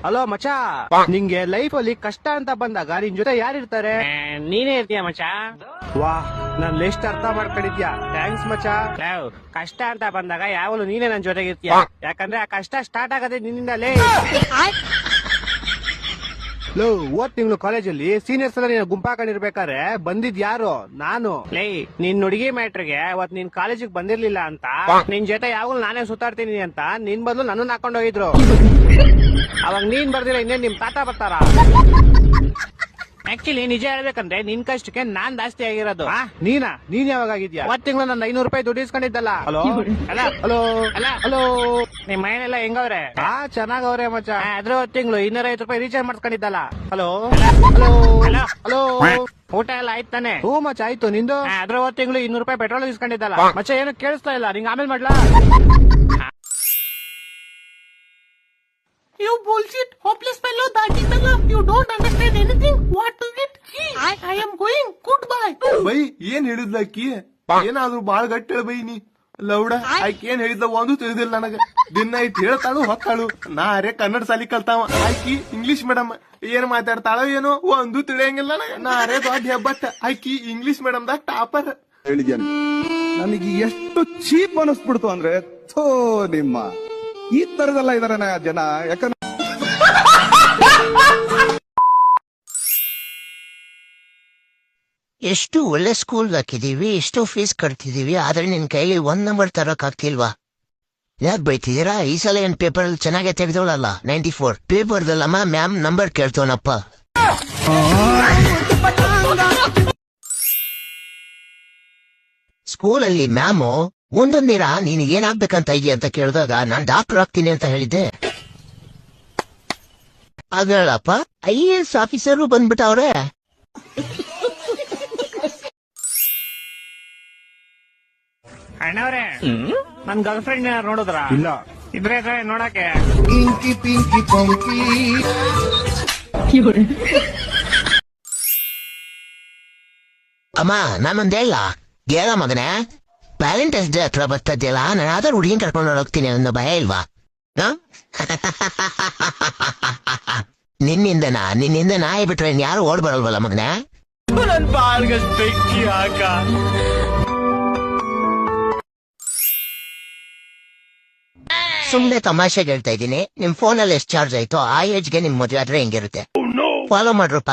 Hello ಮಚಾ, ನಿಂಗೆ life ಅಲ್ಲಿ ಕಷ್ಟ ಅಂತ ಬಂದಾಗ ನಿನ್ ಜೊತೆ ಯಾರಿರ್ತಾರೆ? ನೀನೇ ಇರ್ತೀಯ ಮಚ. ವಾ, ನನ್ ಲಿಸ್ಟ್ ಅರ್ಥ ಮಾಡ್ಕೊಂಡಿದ್ಯಾ, ಥ್ಯಾಂಕ್ಸ್ ಮಚಾ. ಕಷ್ಟ ಅಂತ ಬಂದಾಗ ಯಾವಾಗಲೂ ನೀನೇ ನನ್ ಜೊತೆಗಿರ್ತೀಯ. ಯಾಕಂದ್ರೆ ಆ ಕಷ್ಟ ಸ್ಟಾರ್ಟ್ ಆಗದೆ ನಿನ್ನಿಂದಲೇ. ಲೋ, ಹೋದ್ ತಿಂಗಳು ಕಾಲೇಜಲ್ಲಿ ಸೀನಿಯರ್ಸ್ ಎಲ್ಲ ನೀನು ಗುಂಪಾಕೊಂಡಿರ್ಬೇಕಾದ್ರೆ ಬಂದಿದ್ ಯಾರು? ನಾನು. ನಿನ್ ಹುಡುಗಿ ಮ್ಯಾಟ್ರಿಗೆ ಅವತ್ ನೀನ್ ಕಾಲೇಜಿಗೆ ಬಂದಿರ್ಲಿಲ್ಲ ಅಂತ ನಿನ್ ಜೊತೆ ಯಾವಾಗಲೂ ನಾನೇ ಸುತ್ತಾಡ್ತೀನಿ ಅಂತ ನಿನ್ ಬದಲು ನನ್ನನ್ನು ಹಾಕೊಂಡು ಹೋಗಿದ್ರು. ಅವಾಗ ನೀನ್ ಬರ್ದಿರ ಇನ್ನೇನ್ ನಿಮ್ ತಾತ ಬರ್ತಾರ? ಆಕ್ಚುಲಿ ನಿಜ ಹೇಳ್ಬೇಕಂದ್ರೆ ನಿನ್ ಕಷ್ಟಕ್ಕೆ ನಾನ್ ಜಾಸ್ತಿ ಆಗಿರೋದು. ನೀನ್ ಯಾವಾಗ ಆಗಿದ್ಯಾ? ಅವತ್ ತಿಂಗಳು ನನ್ನ 500 ರೂಪಾಯಿ ದುಡ್ಡು ಇಸ್ಕೊಂಡಿದ್ದಲ್ಲ. ಹಲೋ ಅಲ್ಲ ಹಲೋ ಅಲ್ಲ ಹಲೋ, ನಿಮ್ ಮನೆಯಲ್ಲ ಹೆಂಗವ್ರೆ? ಚೆನ್ನಾಗವ್ರೆ ಮಚಾ. ಅದ್ರ ತಿಂಗಳು 250 ರೂಪಾಯಿ ರೀಚಾರ್ಜ್ ಮಾಡ್ಸ್ಕೊಂಡಿದ್ದಲ್ಲ. ಹಲೋ ಹಲೋ ಹಲೋ ಹಲೋ, ಊಟ ಎಲ್ಲ ಆಯ್ತು ತಾನೆ? ಹ್ಞೂ ಮಚಾ, ಆಯ್ತು. ನಿಂದು? ಅದ್ರ ತಿಂಗಳು 200 ರೂಪಾಯಿ ಪೆಟ್ರೋಲ್ ಇಸ್ಕೊಂಡಿದ್ದಲ್ಲ. ಮಚಾ, ಏನು ಕೇಳಿಸ್ತಾ ಇಲ್ಲ, ನಿಂಗೆ ಆಮೇಲೆ ಮಾಡ್ಲಾ? You bullshit, hopeless fellow, dirty fellow. You don't understand anything. What is it? I am going. Goodbye. By ಏನ್ ಹೇಳಿದ್ಲ ಅಕ್ಕಿ? ಏನಾದ್ರು ಬಾಳ್ ಗಟ್ಟಿ ಹೇಳ ಬೈ ನೀ. ಲೌಡ ಆಕಿ ಏನ್ ಹೇಳಿದ್ಲ ಒಂದು ತಿಳಿದಿಲ್ಲ ನನಗ. ದಿನ ಐತ್ ಹೇಳ್ತಾಳು ಹೊತ್ತಾಳು. ನಾ ಅರೆ ಕನ್ನಡ ಸಾಲಿ ಕಲ್ತಾವ, ಆಕಿ ಇಂಗ್ಲಿಷ್ ಮೇಡಮ್. ಏನ್ ಮಾತಾಡ್ತಾಳೋ ಏನೋ ಒಂದು ತಿಳಿಯಂಗಿಲ್ಲ ನನಗ. ನಾ ಅರೆ ದೊಡ್ಡ ಹೆಬ್ಬಟ್, ಆಕಿ ಇಂಗ್ಲಿಷ್ ಮೇಡಮ್ ದಾಗ ಟಾಪರ್. ಹೇಳಿದ್ಯಾನೆ, ನನಗೆ ಎಷ್ಟು ಚೀಪ್ ಅನಿಸ್ಬಿಡ್ತು ಅಂದ್ರೆ, ಥೋ ನಿಮ್ಮ ಈ ತರದೆಲ್ಲ ಇದಾರೆ ಜನ. ಯಾಕಂದ್ರೆ ಎಷ್ಟು ಒಳ್ಳೆ ಸ್ಕೂಲ್ ಹಾಕಿದೀವಿ, ಎಷ್ಟು ಫೀಸ್ ಕಟ್ತಿದೀವಿ, ಆದ್ರೆ ನಿನ್ ಕೈಲಿ 1 ನಂಬರ್ ತರಕ್ ಆಗ್ತಿಲ್ವಾ? ಯಾಕೆ ಬೈತಿದ್ದೀರಾ? ಈ ಸಲ ಏನ್ ಪೇಪರ್ ಅಲ್ಲಿ ಚೆನ್ನಾಗೆ ತೆಗ್ದೋಳಲ್ಲ, 94 ಪೇಪರ್ದಲ್ಲಮ್ಮ ಮ್ಯಾಮ್ ನಂಬರ್ ಕೇಳ್ತವನಪ್ಪ. ಸ್ಕೂಲಲ್ಲಿ ಮ್ಯಾಮು ಒಂದೊಂದಿರ ನೀನು ಏನಾಗ್ಬೇಕಂತ ಇದೆಯಾ ಅಂತ ಕೇಳಿದಾಗ ನಾನ್ ಡಾಕ್ಟರ್ ಆಗ್ತೀನಿ ಅಂತ ಹೇಳಿದ್ದೆ. ಅಗಳಪ್ಪ IAS ಆಫೀಸರು ಬಂದ್ಬಿಟ್ಟವ್ರೆ. ಅಣ್ಣವ್ರೆ, ನನ್ ಗರ್ಲ್ ಫ್ರೆಂಡ್ ನೋಡಿದ್ರ? ಇಲ್ಲ. ಇದ್ರೆ ನೋಡಕ್ಕೆ. ಪಿಂಕಿ ಪಿಂಕಿ ಪಂಕಿ. ಅಮ್ಮ ನಾನೊಂದ್ ಹೇಳ ಮಗನೇ, ವ್ಯಾಲೆಂಟೈನ್ಸ್ ಡೇ ಹತ್ರ ಬರ್ತದ್ಯಲ್ಲ, ನಾನು ಯಾವ್ದಾರು ಹುಡುಗಿನ ಕರ್ಕೊಂಡು ಹೋಗ್ತೀನಿ ಅನ್ನೋ ಭಯ ಇಲ್ವಾ? ನಿನ್ನಿಂದ ನಾಯಿ ಬಿಟ್ರೆ ಯಾರು ಓಡ್ ಬರಲ್ವಲ್ಲ ಮಗನೇ? ನನ್ ಬಾಳ್ಗಷ್ಟ್ ಬೆಂಕಿ ಹಾಕ. ಸುಮ್ನೆ ತಮಾಷೆಗೆ ಹೇಳ್ತಾ ಇದ್ದೀನಿ. ನಿಮ್ ಫೋನಲ್ಲಿ ಎಷ್ಟು ಚಾರ್ಜ್ ಆಯ್ತು ಆ ಏಜ್ಗೆ ನಿಮ್ ಮದುವೆ ಆದ್ರೆ ಹೆಂಗಿರುತ್ತೆ? ಫಾಲೋ ಮಾಡ್ರಪ್ಪ.